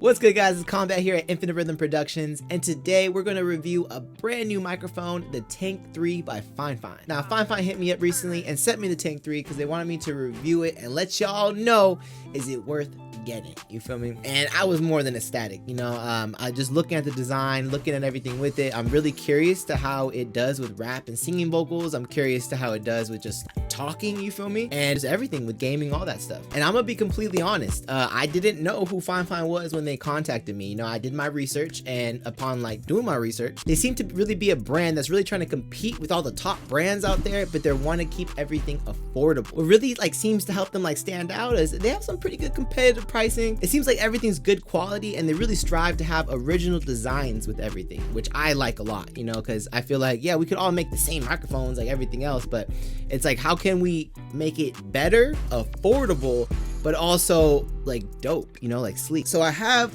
What's good, guys? It's Combat here at Infinite Rhythm Productions, and today we're going to review a brand new microphone, the Tank3 by FIFINE. Now, FIFINE hit me up recently and sent me the Tank3 because they wanted me to review it and let y'all know, is it worth getting? You feel me? And I was more than ecstatic, you know. I just looking at the design, looking at everything with it. I'm really curious to how it does with rap and singing vocals. I'm curious to how it does with just talking, you feel me? And just everything with gaming, all that stuff. And I'm gonna be completely honest, I didn't know who FIFINE was when they contacted me. You know, I did my research, and upon like doing my research, they seem to really be a brand that's really trying to compete with all the top brands out there, but they want to keep everything affordable. What really like seems to help them like stand out is they have some pretty good competitive pricing. It seems like everything's good quality, and they really strive to have original designs with everything, which I like a lot, you know, because I feel like, yeah, we could all make the same microphones like everything else, but it's like, how can we make it better, affordable, but also like dope, you know, like sleek? So I have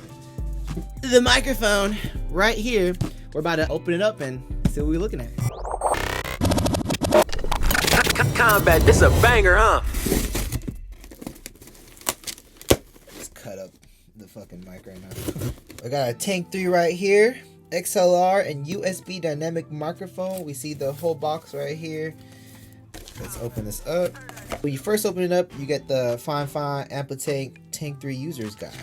the microphone right here. We're about to open it up and see what we're looking at. Combat, this a banger, huh? Let's cut up the fucking mic right now. I got a Tank3 right here, XLR and USB dynamic microphone. We see the whole box right here. Let's open this up. When you first open it up, you get the FIFINE Amplitank Tank3 User's Guide.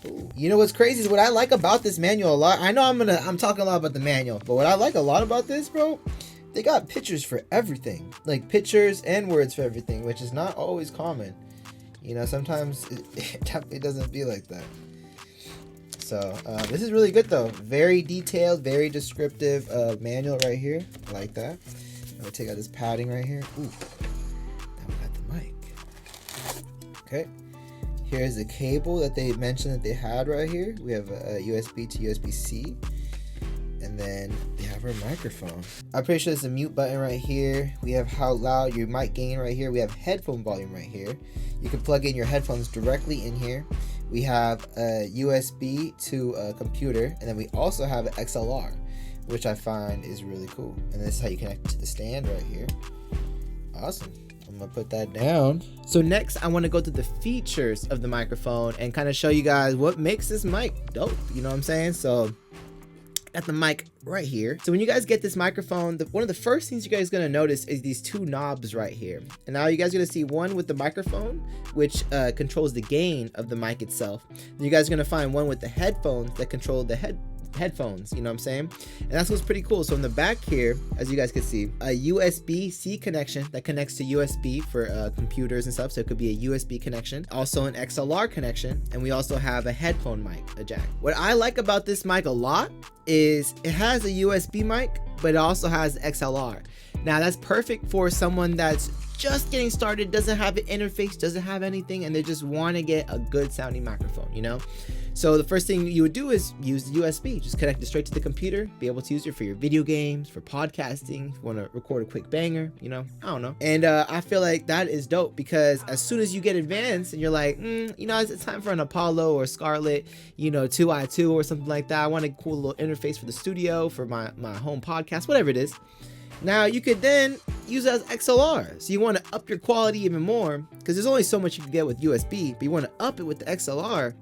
Ooh. You know what's crazy is what I like about this manual a lot. I know I'm talking a lot about the manual, but what I like a lot about this, bro, they got pictures for everything. Like pictures and words for everything, which is not always common. You know, sometimes it definitely doesn't be like that. So this is really good though. Very detailed, very descriptive manual right here. I like that. I'm gonna take out this padding right here. Ooh, now we got the mic. Okay, here's the cable that they mentioned that they had right here. We have a USB to USB-C, and then they have our microphone. I'm pretty sure there's a mute button right here. We have how loud your mic gain right here. We have headphone volume right here. You can plug in your headphones directly in here. We have a USB to a computer, and then we also have an XLR, which I find is really cool. And this is how you connect to the stand right here. Awesome. I'm gonna put that down. So next I want to go to the features of the microphone and kind of show you guys what makes this mic dope, you know what I'm saying? So got the mic right here. So when you guys get this microphone, one of the first things you guys are gonna notice is these two knobs right here. And now you guys are gonna see one with the microphone, which controls the gain of the mic itself. Then you guys are gonna find one with the headphones that control the headphones, you know what I'm saying? And that's what's pretty cool. So in the back here, as you guys can see, a USB-C connection that connects to USB for computers and stuff, so it could be a USB connection, also an XLR connection, and we also have a headphone mic, a jack. What I like about this mic a lot is it has a USB mic, but it also has XLR. Now that's perfect for someone that's just getting started, doesn't have an interface, doesn't have anything, and they just want to get a good sounding microphone, you know? So the first thing you would do is use the USB, just connect it straight to the computer, be able to use it for your video games, for podcasting, if you want to record a quick banger, you know, I don't know. And I feel like that is dope because as soon as you get advanced and you're like, you know, it's time for an Apollo or Scarlett, you know, 2i2 or something like that. I want a cool little interface for the studio, for my home podcast, whatever it is. Now you could then use it as XLR. So you want to up your quality even more because there's only so much you can get with USB, but you want to up it with the XLR.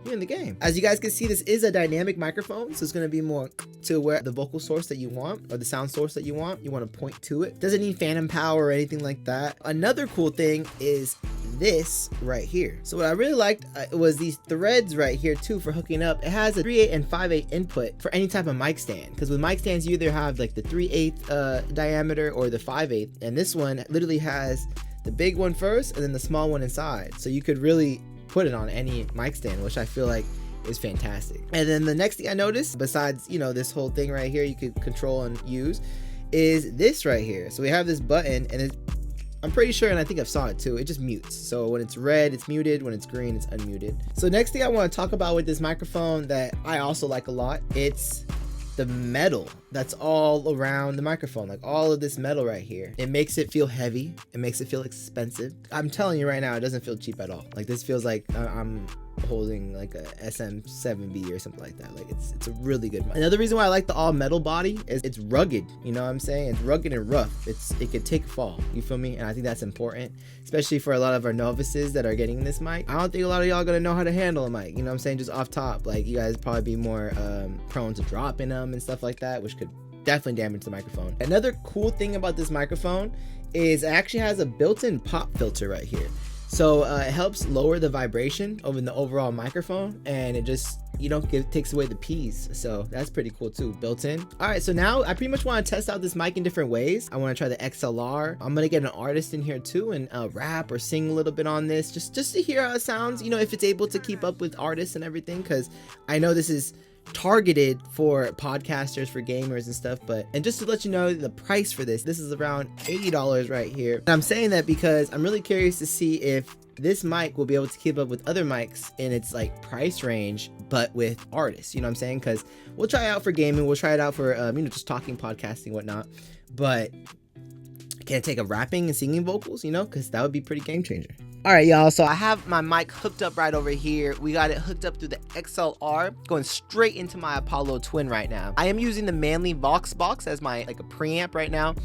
You're in the game. As you guys can see, this is a dynamic microphone, so it's going to be more to where the vocal source that you want or the sound source that you want to point to it. Doesn't need phantom power or anything like that. Another cool thing is this right here. So what I really liked was these threads right here too for hooking up. It has a 3/8 and 5/8 input for any type of mic stand, because with mic stands you either have like the 3/8 diameter or the 5/8, and this one literally has the big one first and then the small one inside, so you could really put it on any mic stand, which I feel like is fantastic. And then the next thing I noticed, besides, you know, this whole thing right here you could control and use, is this right here. So we have this button, and I'm pretty sure, and I think I've saw it too, it just mutes. So when it's red, it's muted. When it's green, it's unmuted. So next thing I want to talk about with this microphone that I also like a lot, it's the metal that's all around the microphone, like all of this metal right here. It makes it feel heavy. It makes it feel expensive. I'm telling you right now, it doesn't feel cheap at all. Like this feels like I'm holding like a SM7B or something like that. Like it's a really good mic. Another reason why I like the all metal body is it's rugged. You know what I'm saying? It's rugged and rough. It could take a fall. You feel me? And I think that's important, especially for a lot of our novices that are getting this mic. I don't think a lot of y'all gonna know how to handle a mic. You know what I'm saying? Just off top, like you guys probably be more prone to dropping them and stuff like that, which could definitely damage the microphone. Another cool thing about this microphone is it actually has a built-in pop filter right here. So it helps lower the vibration over the overall microphone, and it just, you know, takes away the P's. So that's pretty cool too, built in. All right, so now I pretty much want to test out this mic in different ways. I want to try the XLR. I'm gonna get an artist in here too and rap or sing a little bit on this, just to hear how it sounds. You know, if it's able to keep up with artists and everything, because I know this is targeted for podcasters, for gamers and stuff. And just to let you know the price for this is around $80 right here. And I'm saying that because I'm really curious to see if this mic will be able to keep up with other mics in its like price range, but with artists, you know what I'm saying? Because we'll try it out for gaming, we'll try it out for you know, just talking, podcasting, whatnot, but can it take a rapping and singing vocals, you know, because that would be pretty game changer. All right, y'all, so I have my mic hooked up right over here. We got it hooked up through the XLR, going straight into my Apollo Twin right now. I am using the Manly Vox box as my like a preamp right now,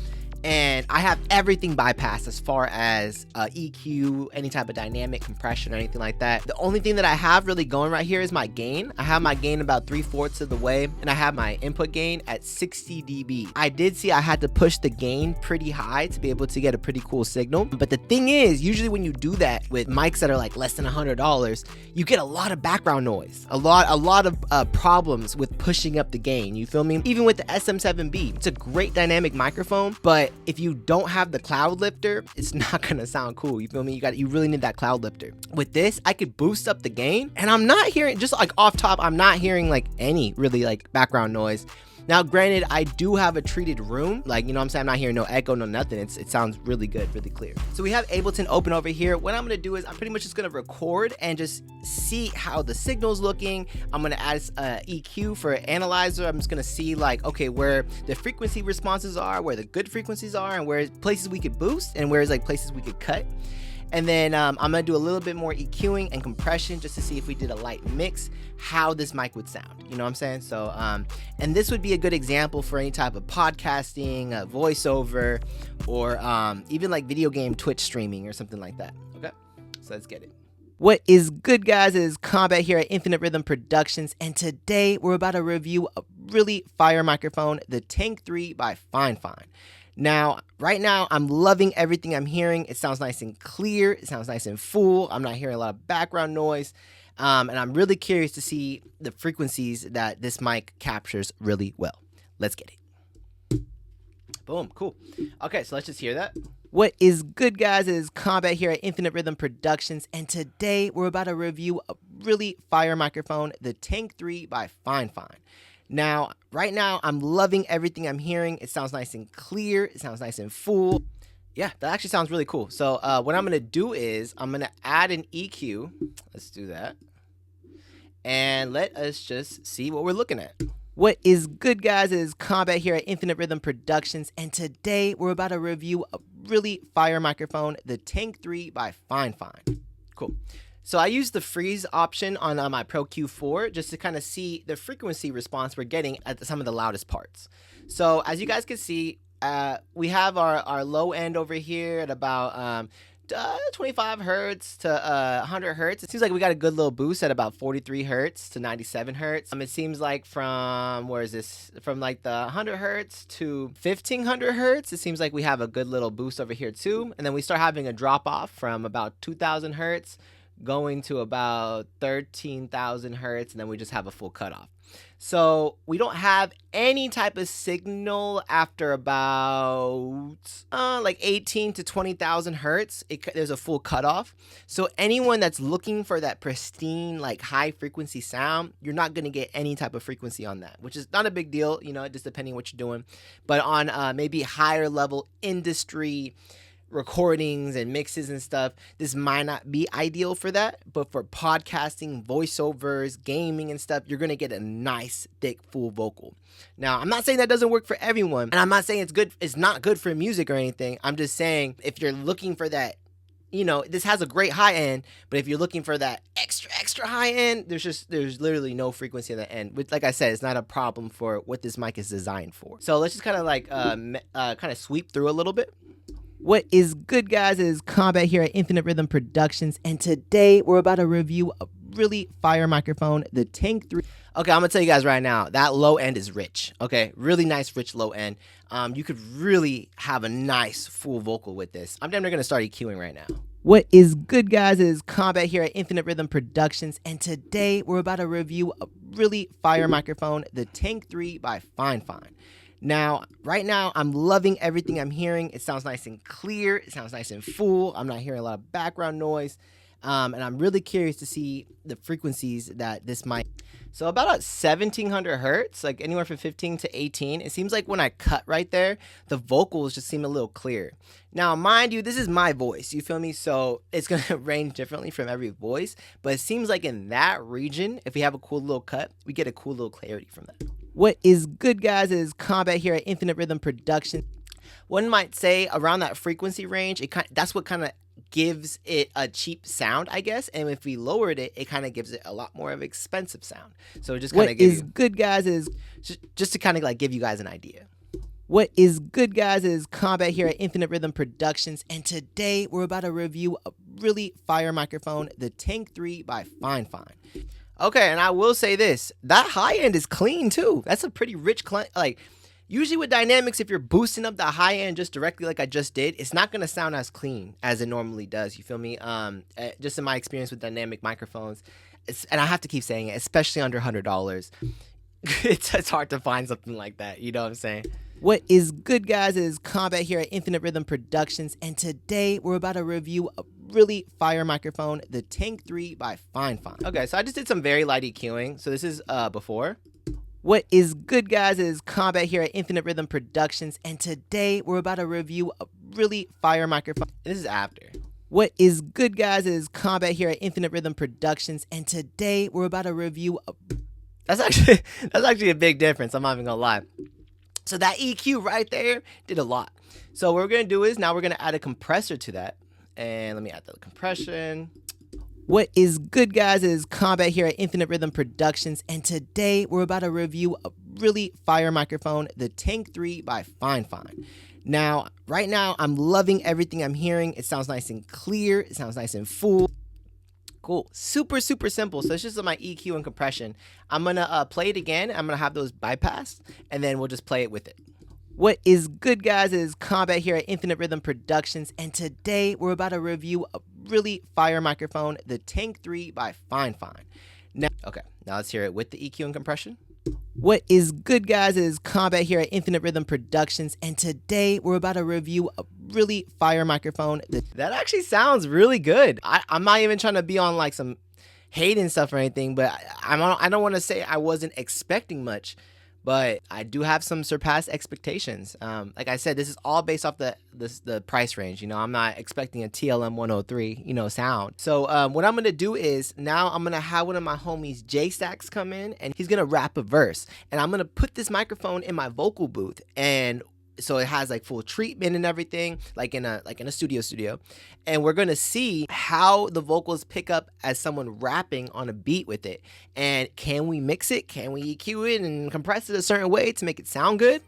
and I have everything bypassed as far as EQ, any type of dynamic compression or anything like that. The only thing that I have really going right here is my gain. I have my gain about 3/4 of the way, and I have my input gain at 60 dB. I did see I had to push the gain pretty high to be able to get a pretty cool signal. But the thing is, usually when you do that with mics that are like less than $100, you get a lot of background noise, a lot of problems with pushing up the gain. You feel me? Even with the SM7B, it's a great dynamic microphone, but if you don't have the cloud lifter, it's not gonna sound cool. You feel me? You really need that cloud lifter. With this, I could boost up the gain, and I'm not hearing, just like off top, I'm not hearing like any really like background noise. Now, granted, I do have a treated room, like, you know what I'm saying? I'm not hearing no echo, no nothing. It sounds really good, really clear. So we have Ableton open over here. What I'm gonna do is I'm pretty much just gonna record and just see how the signal's looking. I'm gonna add EQ for analyzer. I'm just gonna see like, okay, where the frequency responses are, where the good frequencies are, and where places we could boost and where's like places we could cut. And then I'm gonna do a little bit more EQing and compression just to see if we did a light mix, how this mic would sound. You know what I'm saying? So, and this would be a good example for any type of podcasting, voiceover, or even like video game Twitch streaming or something like that. Okay, so let's get it. What is good, guys? It is Combat here at Infinite Rhythm Productions, and today we're about to review a really fire microphone, the Tank3 by FIFINE. Now, right now, I'm loving everything I'm hearing. It sounds nice and clear. It sounds nice and full. I'm not hearing a lot of background noise. And I'm really curious to see the frequencies that this mic captures really well. Let's get it. Boom, cool. Okay, so let's just hear that. What is good, guys? It is Combat here at Infinite Rhythm Productions, and today we're about to review a really fire microphone, the Tank3 by FIFINE. Now, right now, I'm loving everything I'm hearing. It sounds nice and clear. It sounds nice and full. Yeah, that actually sounds really cool. So what I'm going to do is I'm going to add an EQ. Let's do that. And let us just see what we're looking at. What is good, guys? It is Combat here at Infinite Rhythm Productions, and today we're about to review a really fire microphone, the Tank3 by FIFINE. Cool. So I used the freeze option on my Pro Q4 just to kind of see the frequency response we're getting at some of the loudest parts. So as you guys can see, we have our low end over here at about 25 hertz to 100 hertz. It seems like we got a good little boost at about 43 hertz to 97 hertz. It seems like from, where is this? From like the 100 hertz to 1500 hertz, it seems like we have a good little boost over here too. And then we start having a drop off from about 2000 hertz going to about 13,000 hertz, and then we just have a full cutoff. So we don't have any type of signal after about like 18 to 20,000 hertz. There's a full cutoff. So anyone that's looking for that pristine, like high frequency sound, you're not going to get any type of frequency on that, which is not a big deal, you know, just depending on what you're doing. But on maybe higher level industry recordings and mixes and stuff, this might not be ideal for that. But for podcasting, voiceovers, gaming and stuff, you're going to get a nice, thick, full vocal. Now, I'm not saying that doesn't work for everyone, and I'm not saying it's not good for music or anything. I'm just saying if you're looking for that, you know, this has a great high end, but if you're looking for that extra high end, there's literally no frequency at the end. Which, like I said, it's not a problem for what this mic is designed for. So let's just kind of like kind of sweep through a little bit. What is good, guys? It is Combat here at Infinite Rhythm Productions, and today we're about to review a really fire microphone, the Tank3. Okay, I'm gonna tell you guys right now, that low end is rich. Okay, really nice, rich low end. You could really have a nice full vocal with this. I'm definitely gonna start EQing right now. What is good, guys? It is Combat here at Infinite Rhythm Productions, and today we're about to review a really fire microphone, the Tank3 by FIFINE. Now, right now, I'm loving everything I'm hearing. It sounds nice and clear. It sounds nice and full. I'm not hearing a lot of background noise. And I'm really curious to see the frequencies that this mic. So about 1700 hertz, like anywhere from 15 to 18. It seems like when I cut right there, the vocals just seem a little clear. Now, mind you, this is my voice, you feel me? So it's going to range differently from every voice. But it seems like in that region, if we have a cool little cut, we get a cool little clarity from that. What is good, guys? It is Combat here at Infinite Rhythm Production. One might say around that frequency range, that's what kind of gives it a cheap sound, I guess. And if we lowered it, it kind of gives it a lot more of an expensive sound. So it just kind of gives you... What is good, guys? Is just to kind of like give you guys an idea. What is good, guys? It is Combat here at Infinite Rhythm Productions, and today we're about to review a really fire microphone, the Tank3 by FIFINE. Okay, and I will say this, that high end is clean too. That's a pretty rich, like, usually with dynamics, if you're boosting up the high end just directly like I just did, it's not going to sound as clean as it normally does, you feel me? Just in my experience with dynamic microphones, and I have to keep saying it, especially under $100, it's hard to find something like that, you know what I'm saying? What is good, guys? It is Combat here at Infinite Rhythm Productions, and today we're about to review a really fire microphone, the Tank3 by FIFINE. Okay, so I just did some very light EQing. So this is before. What is good, guys? It is Combat here at Infinite Rhythm Productions, and today we're about to review a really fire microphone. This is after. What is good, guys? It is Combat here at Infinite Rhythm Productions, and today we're about to review a... That's actually a big difference. I'm not even gonna lie. So that EQ right there did a lot. So what we're going to do is now we're going to add a compressor to that. And let me add the compression. What is good, guys? It is Combat here at Infinite Rhythm Productions, and today we're about to review a really fire microphone, the Tank3 by FIFINE. Now, right now, I'm loving everything I'm hearing. It sounds nice and clear. It sounds nice and full. Cool. Super simple. So it's just my EQ and compression. I'm going to play it again. I'm going to have those bypassed, and then we'll just play it with it. What is good, guys? It is Combat here at Infinite Rhythm Productions, and today we're about to review a really fire microphone, the Tank3 by FIFINE. Now let's hear it with the EQ and compression. What is good, guys? It is Combat here at Infinite Rhythm Productions, and today we're about to review a really fire microphone. That actually sounds really good. I'm not even trying to be on like some hating stuff or anything, but I don't want to say I wasn't expecting much, but I do have some surpassed expectations. Like I said, this is all based off the price range. You know, I'm not expecting a TLM 103, you know, sound. So what I'm going to do is now I'm going to have one of my homies, J-Stacks, come in, and he's going to rap a verse. And I'm going to put this microphone in my vocal booth, and so it has like full treatment and everything, like in a studio. And we're gonna see how the vocals pick up as someone rapping on a beat with it. And can we mix it? Can we EQ it and compress it a certain way to make it sound good?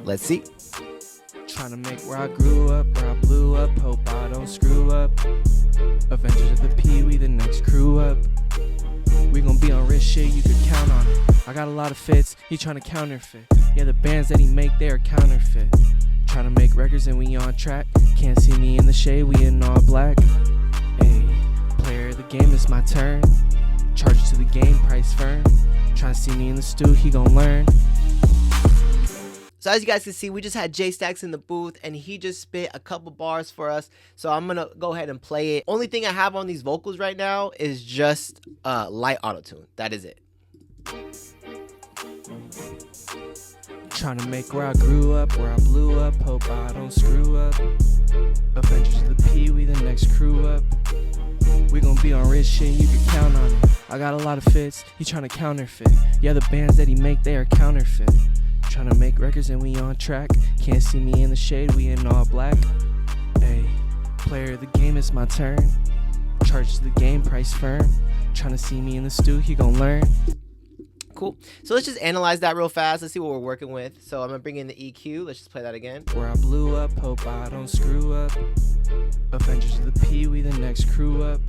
Let's see. Trying to make where I grew up, where I blew up, hope I don't screw up. Avengers of the Pee-wee, the next crew up. We gon' be on rich shit, you could count on it. I got a lot of fits, he tryna counterfeit. Yeah, the bands that he make, they are counterfeit. Tryna make records and we on track. Can't see me in the shade, we in all black. Hey, player of the game, it's my turn. Charge to the game, price firm. Tryna see me in the stew, he gon' learn. So as you guys can see, we just had J-Stacks in the booth, and he just spit a couple bars for us. So I'm going to go ahead and play it. Only thing I have on these vocals right now is just light auto-tune. That is it. Trying to make where I grew up, where I blew up. Hope I don't screw up. Avengers of the Pee-wee, the next crew up. We gon' be on rich shit, you can count on it. I got a lot of fits, he tryna counterfeit. Yeah, the bands that he make, they are counterfeit. Tryna make records and we on track. Can't see me in the shade, we in all black. Hey, player of the game, it's my turn. Charge the game, price firm. Tryna see me in the stew, he gon' learn. Cool. So let's just analyze that real fast. Let's see what we're working with. So I'm gonna bring in the EQ. Let's just play that again. Where I blew up, hope I don't screw up. Avengers of the Pee-wee, the next crew up.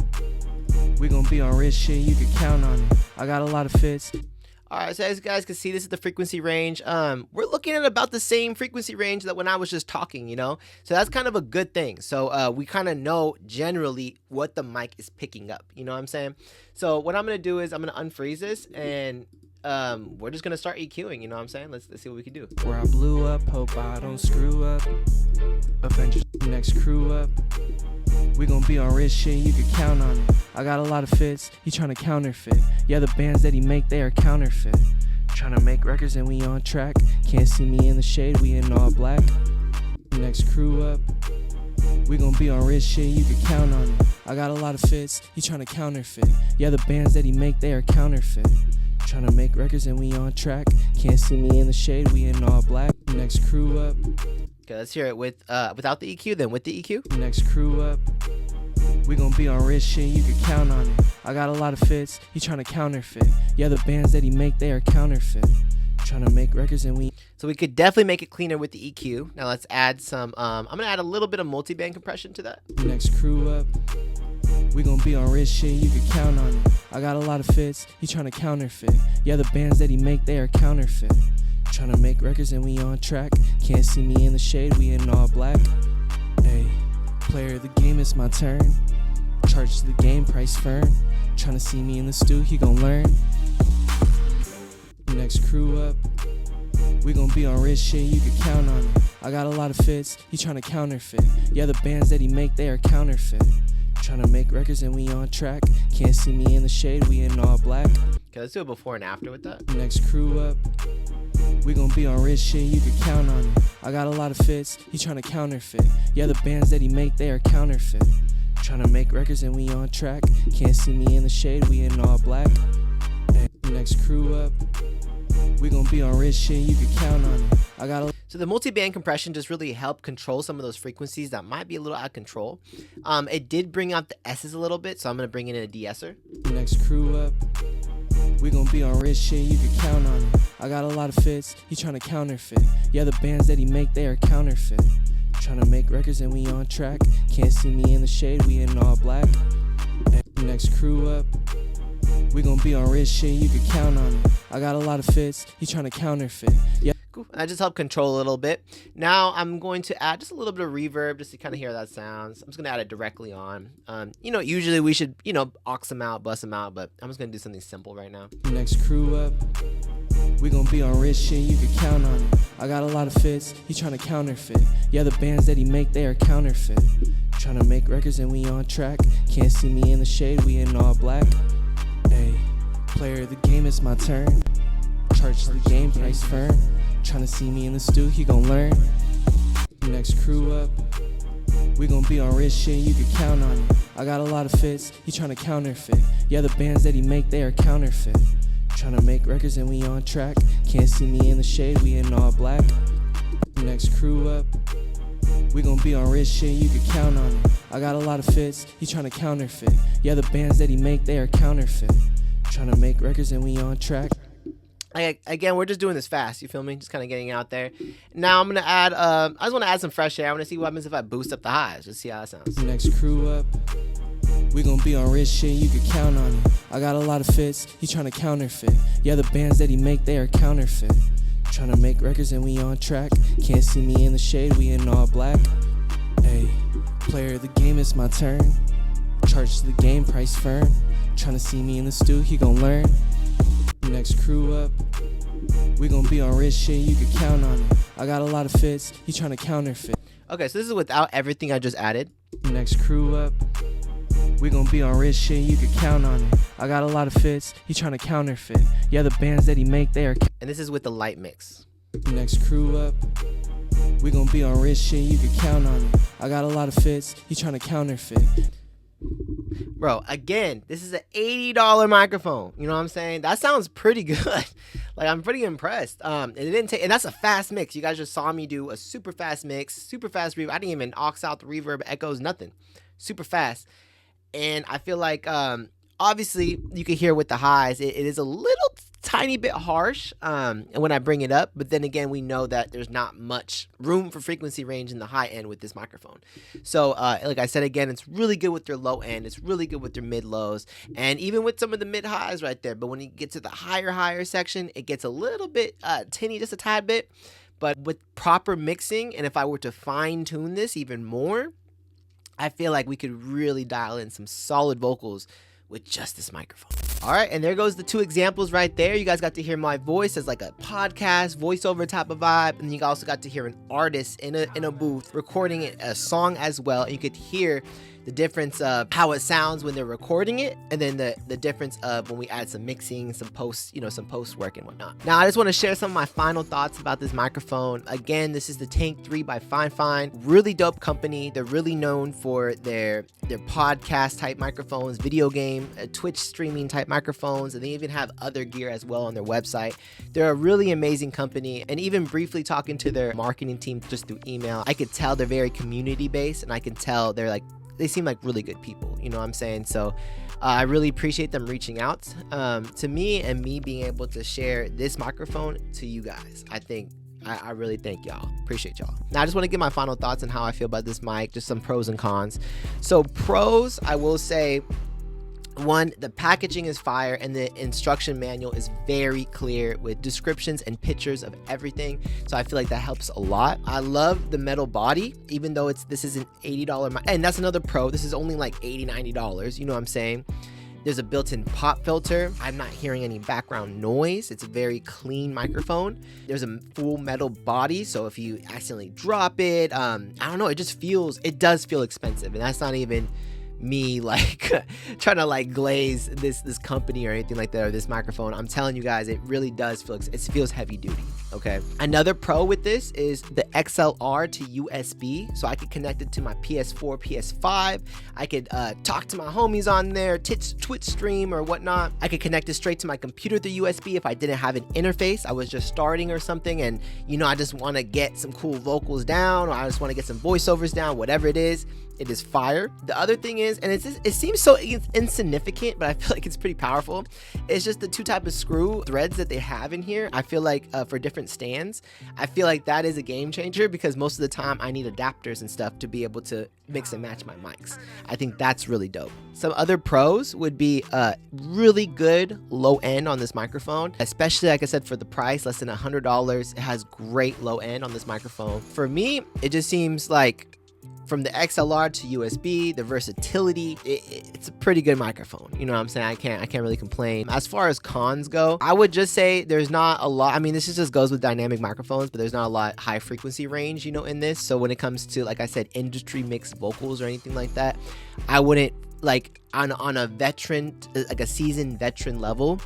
We gon' be on rich shit, you can count on it. I got a lot of fits. Alright, so as you guys can see, this is the frequency range. We're looking at about the same frequency range that when I was just talking, you know? So that's kind of a good thing. So we kind of know generally what the mic is picking up, you know what I'm saying? So what I'm gonna do is I'm gonna unfreeze this and we're just gonna start EQing, you know what I'm saying? Let's see what we can do. Where I blew up, hope I don't screw up. Avengers next crew up. We gon' be on rich shit, you can count on it. I got a lot of fits, he tryna counterfeit. Yeah, the bands that he make, they are counterfeit. Tryna make records and we on track. Can't see me in the shade, we in all black. Next crew up. We gon' be on rich shit, you can count on it. I got a lot of fits, he tryna counterfeit. Yeah, the bands that he make, they are counterfeit. Tryna make records and we on track. Can't see me in the shade, we in all black. Next crew up. Okay, let's hear it with without the EQ, then with the EQ. Next crew up. We gon' be on rich shit, you can count on it. I got a lot of fits, he tryna counterfeit. Yeah, the bands that he make, they are counterfeit. Tryna make records and we... So we could definitely make it cleaner with the EQ. Now let's add some, I'm gonna add a little bit of multi-band compression to that. Next crew up. We gon' be on rich shit, you can count on it. I got a lot of fits, he tryna counterfeit. Yeah, the bands that he make, they are counterfeit. Tryna make records and we on track. Can't see me in the shade, we in all black. Hey, player of the game, it's my turn. Charge the game, price firm. Tryna see me in the stew, he gon' learn. Next crew up. We gon' be on rich shit, you can count on it. I got a lot of fits, he tryna counterfeit. Yeah, the bands that he make, they are counterfeit. Tryna make records and we on track. Can't see me in the shade, we in all black. Okay, let's do a before and after with that. Next crew up. We gon' be on rich shit, you can count on it. I got a lot of fits, he tryna counterfeit. Yeah, the bands that he make, they are counterfeit. Tryna make records and we on track. Can't see me in the shade, we in all black. Next crew up. We gon' be on rich shit, you can count on it. I got a... So the multi-band compression just really helped control some of those frequencies that might be a little out of control. It did bring out the S's a little bit, so I'm gonna bring in a de-esser. Next crew up. We gon' be on rich shit, you can count on it. I got a lot of fits, he tryna counterfeit. Yeah, the bands that he make, they are counterfeit. Tryna make records and we on track. Can't see me in the shade, we in all black. Next crew up. We gon' be on rich shit, you can count on it. I got a lot of fits, he tryna counterfeit. Yeah. Cool. And I just helped control a little bit. Now I'm going to add just a little bit of reverb just to kind of hear how that sounds. I'm just gonna add it directly on. You know, usually we should, you know, aux them out, bust them out, but I'm just gonna do something simple right now. Next crew up. We gon' be on rich shit, you can count on it. I got a lot of fits, he tryna counterfeit. Yeah, the bands that he make, they are counterfeit. Tryna make records and we on track. Can't see me in the shade, we in all black. Hey, player of the game, it's my turn. Charge the game, price firm. Tryna see me in the stew, he gon' learn. Next crew up. We gon' be on rich shit, you can count on it. I got a lot of fits, he tryna counterfeit. Yeah, the bands that he make, they are counterfeit. Tryna make records and we on track. Can't see me in the shade, we in all black. Next crew up. We gon' be on rich shit, you can count on it. I got a lot of fits, he tryna counterfeit. Yeah, the bands that he make, they are counterfeit. Tryna make records and we on track. Again, we're just doing this fast, you feel me? Just kind of getting out there. Now I'm gonna add, I just wanna add some fresh air. I wanna see what happens if I boost up the highs. Just see how that sounds. Next crew up. We gon' be on rich shit, you can count on it. I got a lot of fits, he tryna counterfeit. Yeah, the bands that he make, they are counterfeit. Tryna make records and we on track. Can't see me in the shade, we in all black. Hey, player of the game, it's my turn. Charge the game, price firm. Tryna see me in the stew, he gon' learn. Next crew up. We gon' be on rich shit, you can count on it. I got a lot of fits, he tryna counterfeit. Okay, so this is without everything I just added. Next crew up. We gon' be on rich shit, you can count on it. I got a lot of fits, he tryna counterfeit. Yeah, the bands that he make, they are... And this is with the light mix. Next crew up. We gon' be on rich shit, you can count on it. I got a lot of fits, you tryna counterfeit. Bro, again, this is an $80 microphone. You know what I'm saying? That sounds pretty good. Like, I'm pretty impressed. And it didn't take, and that's a fast mix. You guys just saw me do a super fast mix, super fast reverb. I didn't even aux out the reverb, echoes, nothing. Super fast. And I feel like, obviously, you can hear with the highs, it is a little tiny bit harsh when I bring it up. But then again, we know that there's not much room for frequency range in the high end with this microphone. So like I said, again, it's really good with your low end. It's really good with your mid lows. And even with some of the mid highs right there. But when you get to the higher section, it gets a little bit tinny, just a tad bit. But with proper mixing, and if I were to fine tune this even more, I feel like we could really dial in some solid vocals with just this microphone. All right, and there goes the two examples right there. You guys got to hear my voice as like a podcast, voiceover type of vibe, and you also got to hear an artist in a booth recording a song as well. And you could hear the difference of how it sounds when they're recording it, and then the difference of when we add some mixing, some post work and whatnot. Now, I just want to share some of my final thoughts about this microphone. Again, this is the Tank3 by FIFINE. Really dope company. They're really known for their podcast type microphones, video game, Twitch streaming type microphones, and they even have other gear as well on their website. They're a really amazing company, and even briefly talking to their marketing team just through email, I could tell they're very community based, and I can tell they seem like really good people, you know what I'm saying? So I really appreciate them reaching out to me and me being able to share this microphone to you guys. I really thank y'all. Appreciate y'all. Now, I just want to give my final thoughts on how I feel about this mic, just some pros and cons. So pros, I will say, one, the packaging is fire and the instruction manual is very clear with descriptions and pictures of everything. So I feel like that helps a lot. I love the metal body, even though this is an $80 mic. And that's another pro. This is only like $80, $90. You know what I'm saying? There's a built-in pop filter. I'm not hearing any background noise. It's a very clean microphone. There's a full metal body, so if you accidentally drop it, I don't know, it does feel expensive. And that's not even me like trying to like glaze this company or anything like that, or this microphone. I'm telling you guys, it really does feels heavy duty. Okay, another pro with this is the XLR to USB, so I could connect it to my PS4, PS5. I could talk to my homies on there, Twitch stream or whatnot. I could connect it straight to my computer through USB if I didn't have an interface. I was just starting or something, and I just want to get some cool vocals down, or I just want to get some voiceovers down, whatever it is. It is fire. The other thing is, and it seems so insignificant, but I feel like it's pretty powerful. It's just the two type of screw threads that they have in here. I feel like for different stands, I feel like that is a game changer, because most of the time I need adapters and stuff to be able to mix and match my mics. I think that's really dope. Some other pros would be really good low end on this microphone, especially like I said, for the price, less than $100. It has great low end on this microphone. For me, it just seems like, from the XLR to USB, the versatility, it's a pretty good microphone. You know what I'm saying? I can't really complain. As far as cons go, I would just say there's not a lot. I mean, this just goes with dynamic microphones, but there's not a lot high frequency range, in this. So when it comes to, like I said, industry mixed vocals or anything like that, I wouldn't, like, on a veteran, like a seasoned veteran level,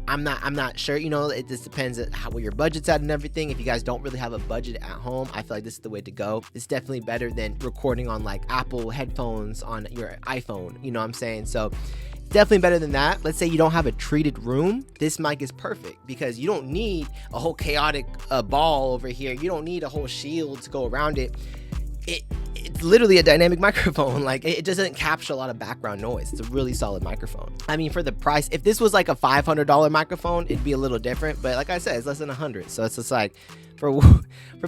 I'm not sure, it just depends on where your budget's at and everything. If you guys don't really have a budget at home, I feel like this is the way to go. It's definitely better than recording on like Apple headphones on your iPhone, you know what I'm saying? So definitely better than that. Let's say you don't have a treated room, this mic is perfect, because you don't need a whole chaotic ball over here. You don't need a whole shield to go around it. It's literally a dynamic microphone. Like, it doesn't capture a lot of background noise. It's a really solid microphone. I mean, for the price, if this was like a $500 microphone, it'd be a little different. But like I said, it's less than 100. So it's just like, for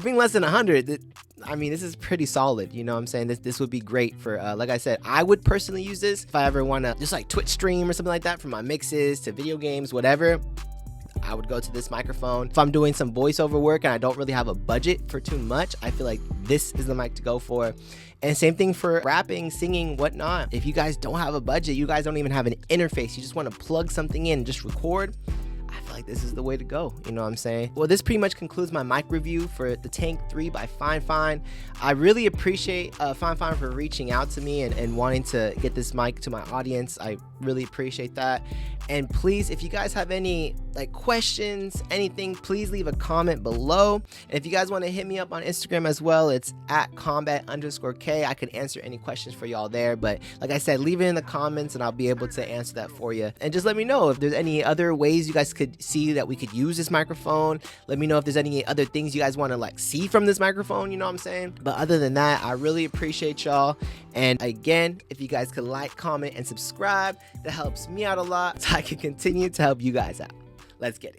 being less than 100, I mean, this is pretty solid. You know what I'm saying? This would be great for, like I said, I would personally use this if I ever want to just like Twitch stream or something like that, from my mixes to video games, whatever. I would go to this microphone. If I'm doing some voiceover work and I don't really have a budget for too much, I feel like this is the mic to go for. And same thing for rapping, singing, whatnot. If you guys don't have a budget, you guys don't even have an interface, you just want to plug something in, just record, I feel like this is the way to go. You know what I'm saying? Well, this pretty much concludes my mic review for the Tank 3 by FIFINE. I really appreciate FIFINE for reaching out to me and wanting to get this mic to my audience. I really appreciate that. And please, if you guys have any like questions, anything, please leave a comment below. And if you guys want to hit me up on Instagram as well, it's @combat_K. I could answer any questions for y'all there. But like I said, leave it in the comments and I'll be able to answer that for you. And just let me know if there's any other ways you guys could see that we could use this microphone. Let me know if there's any other things you guys want to like see from this microphone, you know what I'm saying? But other than that, I really appreciate y'all. And again, if you guys could like, comment, and subscribe, that helps me out a lot so I can continue to help you guys out. Let's get it.